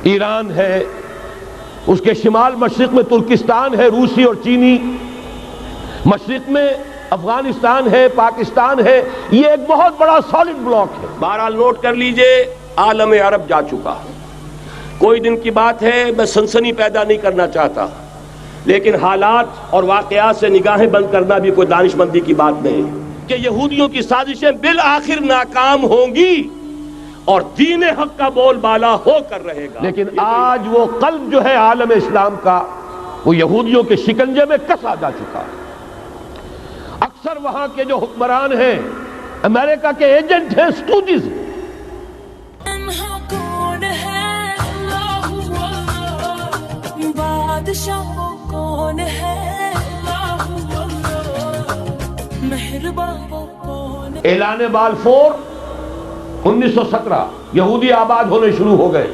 ایران ہے، اس کے شمال مشرق میں ترکستان ہے، روسی اور چینی، مشرق میں افغانستان ہے، پاکستان ہے، یہ ایک بہت بڑا سالڈ بلاک ہے۔ بہرحال نوٹ کر لیجئے، عالم عرب جا چکا۔ کوئی دن کی بات ہے، میں سنسنی پیدا نہیں کرنا چاہتا، لیکن حالات اور واقعات سے نگاہیں بند کرنا بھی کوئی دانشمندی کی بات نہیں کہ یہودیوں کی سازشیں بالآخر ناکام ہوں گی اور دین حق کا بول بالا ہو کر رہے گا۔ لیکن آج وہ قلب جو ہے عالم اسلام کا، وہ یہودیوں کے شکنجے میں کسا جا چکا ہے۔ اکثر وہاں کے جو حکمران ہیں امریکہ کے ایجنٹ ہیں، اسٹوڈیز ہیں۔ اعلان بالفور 1917 یہودی آباد ہونے شروع ہو گئے،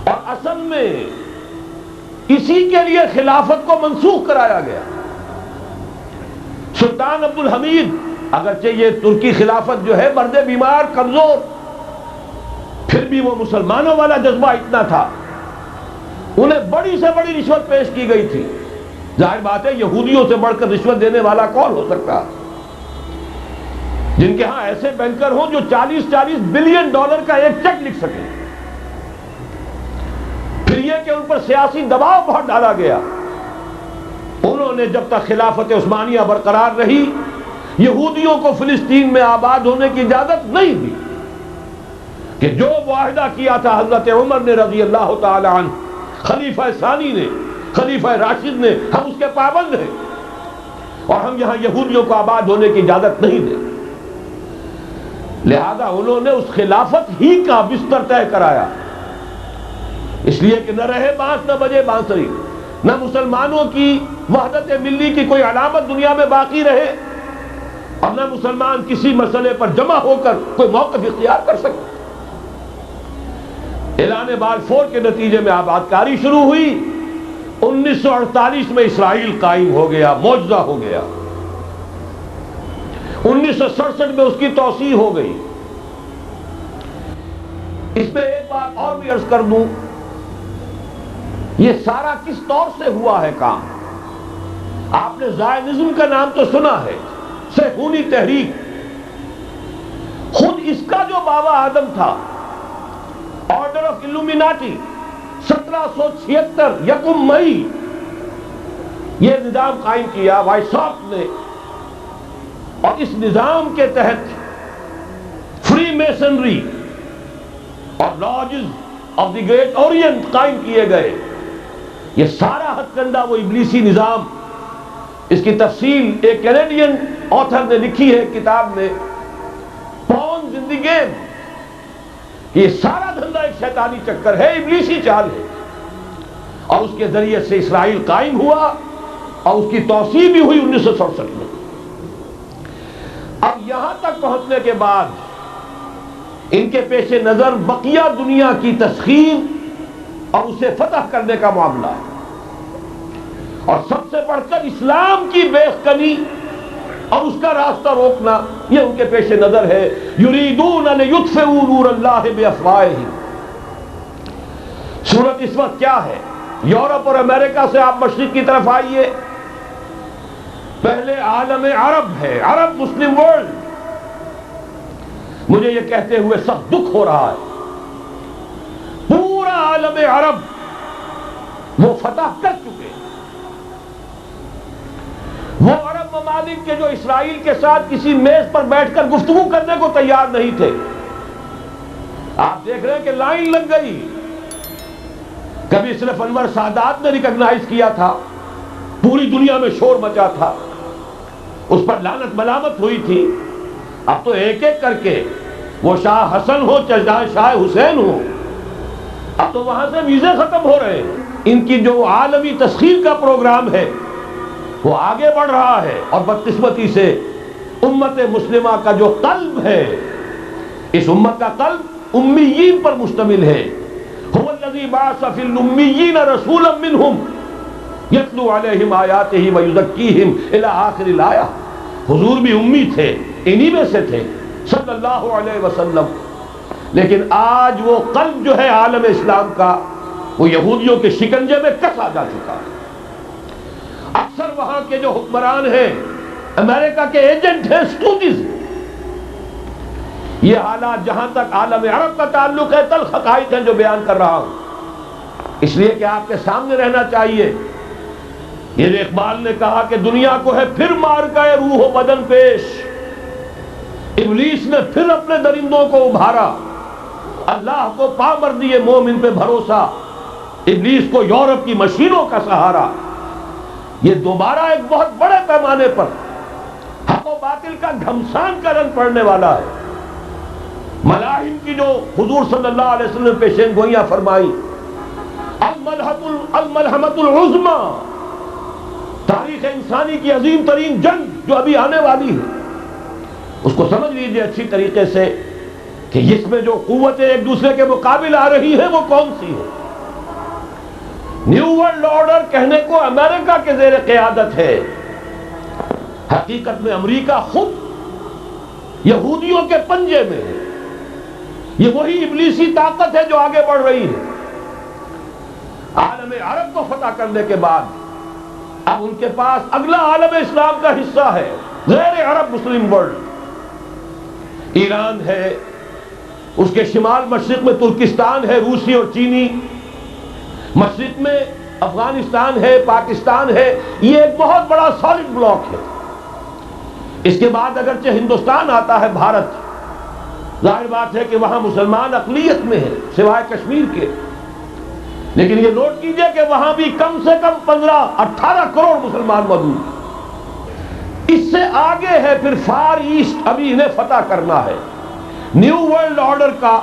اور اصل میں اسی کے لیے خلافت کو منسوخ کرایا گیا۔ سلطان عبد الحمید، اگرچہ یہ ترکی خلافت جو ہے مرد بیمار کمزور، پھر بھی وہ مسلمانوں والا جذبہ اتنا تھا، انہیں بڑی سے بڑی رشوت پیش کی گئی تھی۔ ظاہر بات ہے یہودیوں سے بڑھ کر رشوت دینے والا کون ہو سکتا، جن کے ہاں ایسے بینکر ہوں جو 40 بلین ڈالر کا ایک چیک لکھ سکیں۔ پھر یہ کہ ان پر سیاسی دباؤ بہت ڈالا گیا، انہوں نے جب تک خلافت عثمانیہ برقرار رہی یہودیوں کو فلسطین میں آباد ہونے کی اجازت نہیں دی، کہ جو معاہدہ کیا تھا حضرت عمر نے رضی اللہ تعالی عنہ، خلیفہ ثانی نے، خلیفہ راشد نے، ہم اس کے پابند ہیں اور ہم یہاں یہودیوں کو آباد ہونے کی اجازت نہیں دیں۔ لہذا انہوں نے اس خلافت ہی کا بستر طے کرایا، اس لیے کہ نہ رہے بانس نہ بجے بانسری، نہ مسلمانوں کی وحدت ملی کی کوئی علامت دنیا میں باقی رہے، اور نہ مسلمان کسی مسئلے پر جمع ہو کر کوئی موقف اختیار کر سکے۔ اعلان بالفور کے نتیجے میں آباد کاری شروع ہوئی۔ 1948 میں اسرائیل قائم ہو گیا، معجزہ ہو گیا۔ 1967 میں اس کی توسیع ہو گئی۔ اس میں ایک بات اور بھی عرض کر دوں، یہ سارا کس طور سے ہوا ہے کام؟ آپ نے زائنزم کا نام تو سنا ہے، صہیونی تحریک۔ خود اس کا جو بابا آدم تھا، آرڈر آف الومیناٹی، 1776 یکم مئی یہ نظام قائم کیا وائساپ نے، اور اس نظام کے تحت فری میسنری اور lodges of the great Orient قائم کیے گئے۔ یہ سارا ہتھ کنڈا وہ ابلیسی نظام، اس کی تفصیل ایک کینیڈین آتھر نے لکھی ہے کتاب میں، پاؤنز ان دی گیم۔ یہ سارا دھندا ایک شیطانی چکر ہے، ابلیسی چال ہے، اور اس کے ذریعے سے اسرائیل قائم ہوا اور اس کی توسیع بھی ہوئی 1967 میں۔ اب یہاں تک پہنچنے کے بعد ان کے پیش نظر بقیہ دنیا کی تسخیر اور اسے فتح کرنے کا معاملہ ہے، اور سب سے بڑھ کر اسلام کی بیخکنی اور اس کا راستہ روکنا، یہ ان کے پیش نظر ہے۔ یریدون لیطفئوا نور اللہ بافواہہم۔ صورت اس وقت کیا ہے؟ یورپ اور امریکہ سے آپ مشرق کی طرف آئیے، پہلے عالم عرب ہے، عرب مسلم ورلڈ۔ مجھے یہ کہتے ہوئے سخت دکھ ہو رہا ہے، پورا عالم عرب وہ فتح کر چکے، وہ عرب ممالک کے جو اسرائیل کے ساتھ کسی میز پر بیٹھ کر گفتگو کرنے کو تیار نہیں تھے۔ آپ دیکھ رہے ہیں کہ لائن لگ گئی۔ کبھی صرف انور سادات نے ریکگنائز کیا تھا، پوری دنیا میں شور مچا تھا، اس پر لعنت ملامت ہوئی تھی۔ اب تو ایک ایک کر کے، وہ شاہ حسن ہو چاہے شاہ حسین ہو، اب تو وہاں سے ویزے ختم ہو رہے ہیں۔ ان کی جو عالمی تسخیر کا پروگرام ہے وہ آگے بڑھ رہا ہے، اور بدقسمتی سے امت مسلمہ کا جو قلب ہے، اس امت کا قلب امیین پر مشتمل ہے۔ هو الذی بعث فی الامیین رسولا منہم یتلو علیہم آیاتہ ویزکیہم الی آخر الآیہ۔ حضور بھی امی تھے، انہی میں سے تھے صلی اللہ علیہ وسلم۔ لیکن آج وہ قلب جو ہے عالم اسلام کا وہ یہودیوں کے شکنجے میں کسا جا چکا ہے۔ اکثر وہاں کے جو حکمران ہیں امریکہ کے ایجنٹ ہیں، اسٹوڈیز ہیں۔ یہ حالات جہاں تک عالم عرب کا تعلق ہے تلخ حقائق ہیں جو بیان کر رہا ہوں، اس لیے کہ آپ کے سامنے رہنا چاہیے۔ یہ جو اقبال نے کہا کہ دنیا کو ہے پھر مار گئے روح و بدن پیش، ابلیس نے پھر اپنے درندوں کو ابھارا، اللہ کو پا مر دیے مومن پہ بھروسہ، ابلیس کو یورپ کی مشینوں کا سہارا۔ یہ دوبارہ ایک بہت بڑے پیمانے پر حق و باطل کا گھمسان کا رنگ پڑنے والا ہے۔ ملاحم کی جو حضور صلی اللہ علیہ وسلم نے پیشین گوئیاں فرمائی، الملحمۃ العظمی، تاریخ انسانی کی عظیم ترین جنگ جو ابھی آنے والی ہے، اس کو سمجھ لیجئے اچھی طریقے سے کہ اس میں جو قوتیں ایک دوسرے کے مقابل آ رہی ہیں وہ کون سی ہیں۔ نیو ورلڈ آرڈر کہنے کو امریکہ کے زیر قیادت ہے، حقیقت میں امریکہ خود یہودیوں کے پنجے میں ہے۔ یہ وہی ابلیسی طاقت ہے جو آگے بڑھ رہی ہے۔ عالم عرب کو فتح کرنے کے بعد اب ان کے پاس اگلا عالم اسلام کا حصہ ہے، غیر عرب مسلم ورلڈ۔ ایران ہے، اس کے شمال مشرق میں ترکستان ہے، روسی اور چینی، مشرق میں افغانستان ہے، پاکستان ہے۔ یہ ایک بہت بڑا سالڈ بلاک ہے۔ اس کے بعد اگرچہ ہندوستان آتا ہے، بھارت، ظاہر بات ہے کہ وہاں مسلمان اقلیت میں ہے سوائے کشمیر کے، لیکن یہ نوٹ کیجئے کہ وہاں بھی کم سے کم 15-18 کروڑ مسلمان موجود۔ اس سے آگے ہے پھر فار ایسٹ، ابھی انہیں فتح کرنا ہے۔ نیو ورلڈ آرڈر کا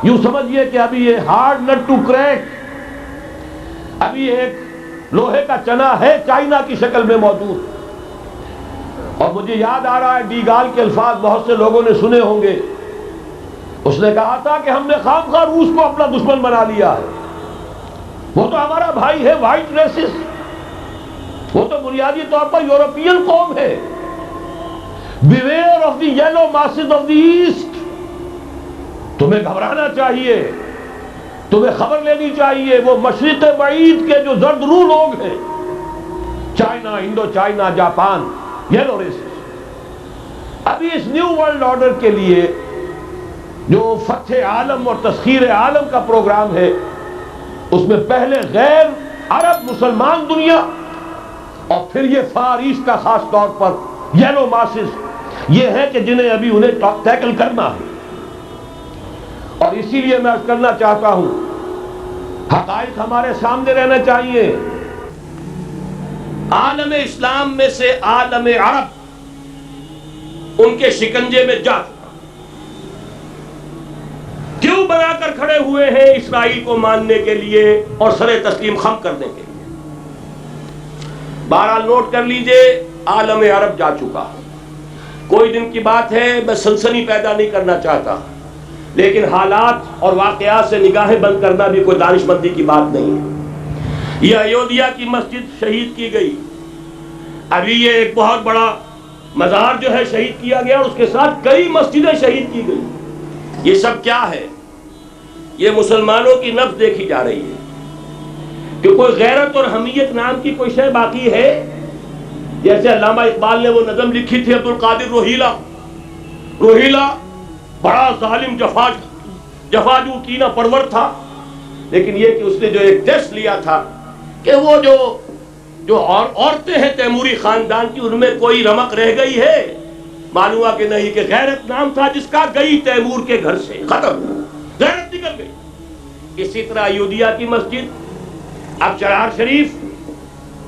یوں سمجھئے کہ ابھی یہ ہارڈ نٹ ٹو کریک، ابھی ایک لوہے کا چنا ہے چائنا کی شکل میں موجود۔ اور مجھے یاد آ رہا ہے ڈی گال کے الفاظ بہت سے لوگوں نے سنے ہوں گے۔ اس نے کہا تھا کہ ہم نے خام خواہ روس کو اپنا دشمن بنا لیا ہے، وہ تو ہمارا بھائی ہے، وائٹ ریسس، وہ تو بنیادی طور پر یورپین قوم ہے۔ Beware of the yellow masses of the East, تمہیں گھبرانا چاہیے، تمہیں خبر لینی چاہیے۔ وہ مشرق بعید کے جو زرد رو لوگ ہیں، China, Indochina, Japan, yellow races, ابھی اس نیو ورلڈ آرڈر کے لیے جو فتح عالم اور تسخیر عالم کا پروگرام ہے، اس میں پہلے غیر عرب مسلمان دنیا اور پھر یہ فار ایسٹ کا خاص طور پر یلو ماسز، یہ ہے کہ جنہیں ابھی انہیں ٹیکل کرنا ہے۔ اور اسی لیے میں عرض کرنا چاہتا ہوں، حقائق ہمارے سامنے رہنا چاہیے۔ عالم اسلام میں سے عالم عرب ان کے شکنجے میں جا چکا۔ کیوں بنا کر کھڑے ہوئے ہیں اسرائیل کو ماننے کے لیے اور سر تسلیم خم کرنے کے لیے؟ بہرحال نوٹ کر لیجئے، عالم عرب جا چکا۔ کوئی دن کی بات ہے، میں سنسنی پیدا نہیں کرنا چاہتا، لیکن حالات اور واقعات سے نگاہیں بند کرنا بھی کوئی دانش مندی کی بات نہیں ہے۔ یہ ایودھیا کی مسجد شہید کی گئی، ابھی یہ ایک بہت بڑا مزار جو ہے شہید کیا گیا، اور اس کے ساتھ کئی مسجدیں شہید کی گئی۔ یہ سب کیا ہے؟ یہ مسلمانوں کی نفس دیکھی جا رہی ہے کہ کوئی غیرت اور حمیت نام کی کوئی شے باقی ہے؟ جیسے علامہ اقبال نے وہ نظم لکھی تھی، عبد القادر روہیلا بڑا ظالم جفاجو کینہ پرور تھا، لیکن یہ کہ اس نے جو ایک ٹیسٹ لیا تھا کہ وہ جو عورتیں ہیں تیموری خاندان کی، ان میں کوئی رمق رہ گئی ہے؟ معلوم ہوا کہ نہیں، کہ غیرت نام تھا جس کا گئی تیمور کے گھر سے، ختم، غیرت نکل گئی۔ اسی طرح ایودھیا کی مسجد، اب چرار شریف،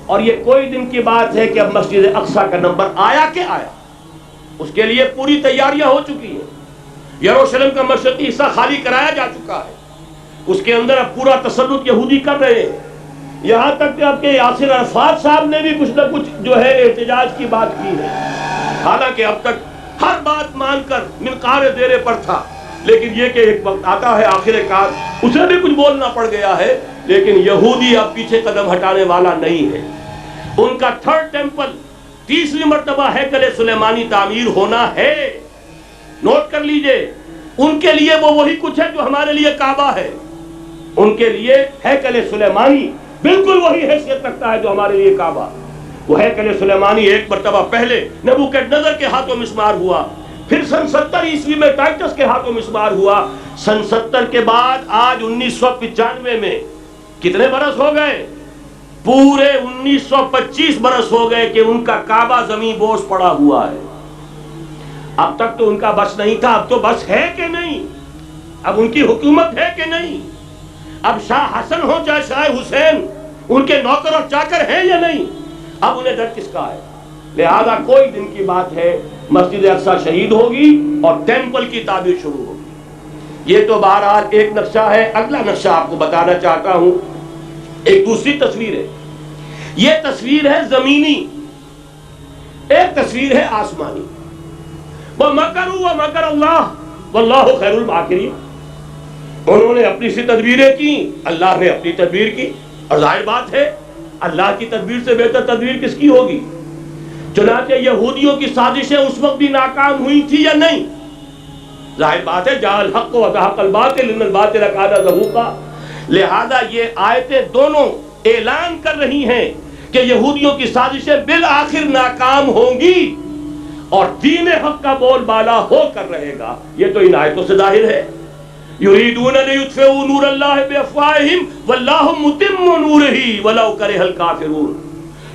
اور یہ کوئی دن کی بات ہے کہ اب مسجد اقصی کا نمبر آیا کہ آیا، اس کے لیے پوری تیاریاں ہو چکی ہیں۔ یروشلم کا مشرقی حصہ خالی کرایا جا چکا ہے، اس کے اندر اب پورا تسلط یہودی کر رہے ہیں، یہاں تک کہ اب کے یاسر عرفات صاحب نے بھی کچھ نہ کچھ جو ہے احتجاج کی بات کی ہے، حالانکہ اب تک ہر بات مان کر منقار دیرے پر تھا، لیکن یہ کہ ایک وقت آتا ہے آخر کار اسے بھی کچھ بولنا پڑ گیا ہے۔ لیکن یہودی اب پیچھے قدم ہٹانے والا نہیں ہے۔ ان کا تھرڈ ٹیمپل، تیسری مرتبہ ہیکل سلیمانی تعمیر ہونا ہے۔ نوٹ کر لیجئے، ان کے لیے وہ وہی کچھ ہے جو ہمارے لیے کعبہ ہے. ان کے لیے ہیکل سلیمانی بالکل وہی حیثیت رکھتا ہے جو ہمارے لیے کعبہ. وہ ہیکل سلیمانی ایک مرتبہ پہلے نبوکدنضر کے ہاتھوں مسمار ہوا, پھر سن 70 عیسوی میں ٹائٹس کے ہاتھوں مسمار ہوا. سن 70 کے بعد آج 1995 میں کتنے برس ہو گئے؟ پورے 1925 برس ہو گئے کہ ان کا کعبہ زمین بوس پڑا ہوا ہے. اب تک تو ان کا بس نہیں تھا, اب تو بس ہے کہ نہیں؟ اب ان کی حکومت ہے کہ نہیں؟ اب شاہ حسن ہو چاہے شاہ حسین ان کے نوکر اور چاکر ہیں یا نہیں؟ اب انہیں ڈر کس کا ہے؟ لہذا کوئی دن کی بات ہے مسجد اقصی شہید ہوگی اور ٹیمپل کی تعمیر شروع ہوگی. یہ تو بہرحال ایک نقشہ ہے. اگلا نقشہ آپ کو بتانا چاہتا ہوں, ایک دوسری تصویر ہے. یہ تصویر ہے زمینی, ایک تصویر ہے آسمانی. وَمَكَرُوا وَمَكَرَ اللَّهُ وَاللَّهُ خَيْرُ الْمَاكِرِينَ. انہوں نے اپنی سی تدبیریں کی, اللہ نے اپنی تدبیر کی, اور ظاہر بات ہے اللہ کی تدبیر سے بہتر تدبیر کس کی ہوگی؟ چنانچہ یہودیوں کی سازشیں اس وقت بھی ناکام ہوئی تھی یا نہیں؟ ظاہر بات ہے جاء الحق وزهق الباطل ان الباطل کان زہوقا. لہذا یہ آیتیں دونوں اعلان کر رہی ہیں کہ یہودیوں کی سازشیں بالآخر ناکام ہوں گی اور دین حق کا بول بالا ہو کر رہے گا. یہ تو ان آیتوں سے ظاہر ہے. یریدون لیطفئوا نور اللہ بافواہہم واللہ متم نورہ ولو کرہ الکافرون.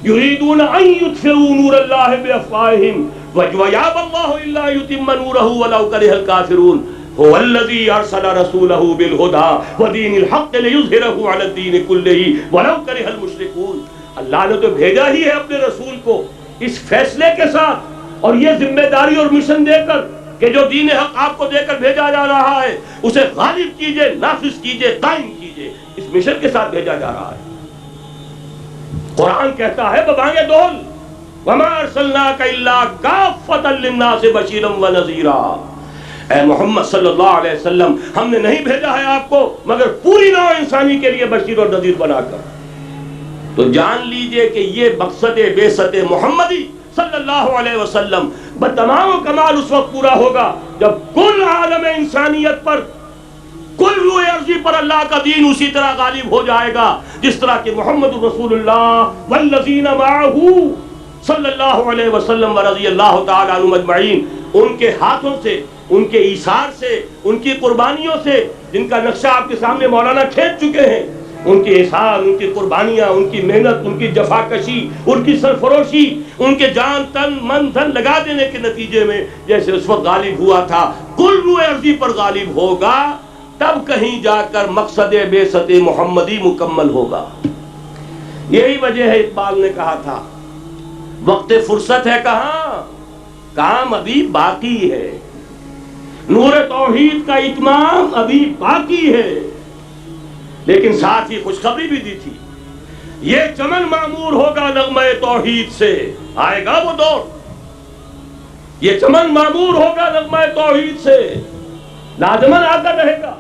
یریدون ان یطفئوا نور اللہ بافواہہم ویابى اللہ الا یتم نورہ ولو کرہ الکافرون. هو الذی ارسل رسولہ بالہدی ودین الحق لیظہرہ علی الدین کلہ ولو کرہ المشرکون. اللہ نے تو بھیجا ہی ہے اپنے رسول کو اس فیصلے کے ساتھ اور یہ ذمہ داری اور مشن دے کر کہ جو دین حق آپ کو دے کر بھیجا جا رہا ہے اسے غالب کیجئے, نافذ کیجئے, قائم کیجئے. اس مشن کے ساتھ بھیجا جا رہا ہے. قرآن کہتا ہے ببانگ دول وما ارسلناک الا کافۃ للناس بشیرا ونذیرا. اے محمد صلی اللہ علیہ وسلم, ہم نے نہیں بھیجا ہے آپ کو مگر پوری نوع انسانی کے لیے بشیر اور نذیر بنا کر. تو جان لیجئے کہ یہ مقصد بعثت محمدی صلی اللہ علیہ وسلم بتمام و کمال اس وقت پورا ہوگا جب کل عالم انسانیت پر, کل روح ارضی پر اللہ کا دین اسی طرح غالب ہو جائے گا جس طرح کہ محمد رسول اللہ والذین معہ صلی اللہ علیہ وسلم ورضی اللہ تعالی عنہم اجمعین, ان کے ہاتھوں سے, ان کے ایثار سے, ان کی قربانیوں سے, جن کا نقشہ آپ کے سامنے مولانا کھینچ چکے ہیں, ان کے احسان, ان کی قربانیاں, ان کی محنت, ان کی جفاکشی, ان کی سرفروشی, ان کے جان تن من دھن لگا دینے کے نتیجے میں جیسے اس وقت غالب ہوا تھا کل روح ارضی پر غالب ہوگا, تب کہیں جا کر مقصد بعثت محمدی مکمل ہوگا. یہی وجہ ہے اقبال نے کہا تھا وقت فرصت ہے کہاں, کام ابھی باقی ہے, نور توحید کا اتمام ابھی باقی ہے. لیکن ساتھ ہی خوشخبری بھی دی تھی, یہ چمن معمور ہوگا نغمہ توحید سے. آئے گا وہ دور, یہ چمن معمور ہوگا نغمہ توحید سے, لازماً آتا رہے گا.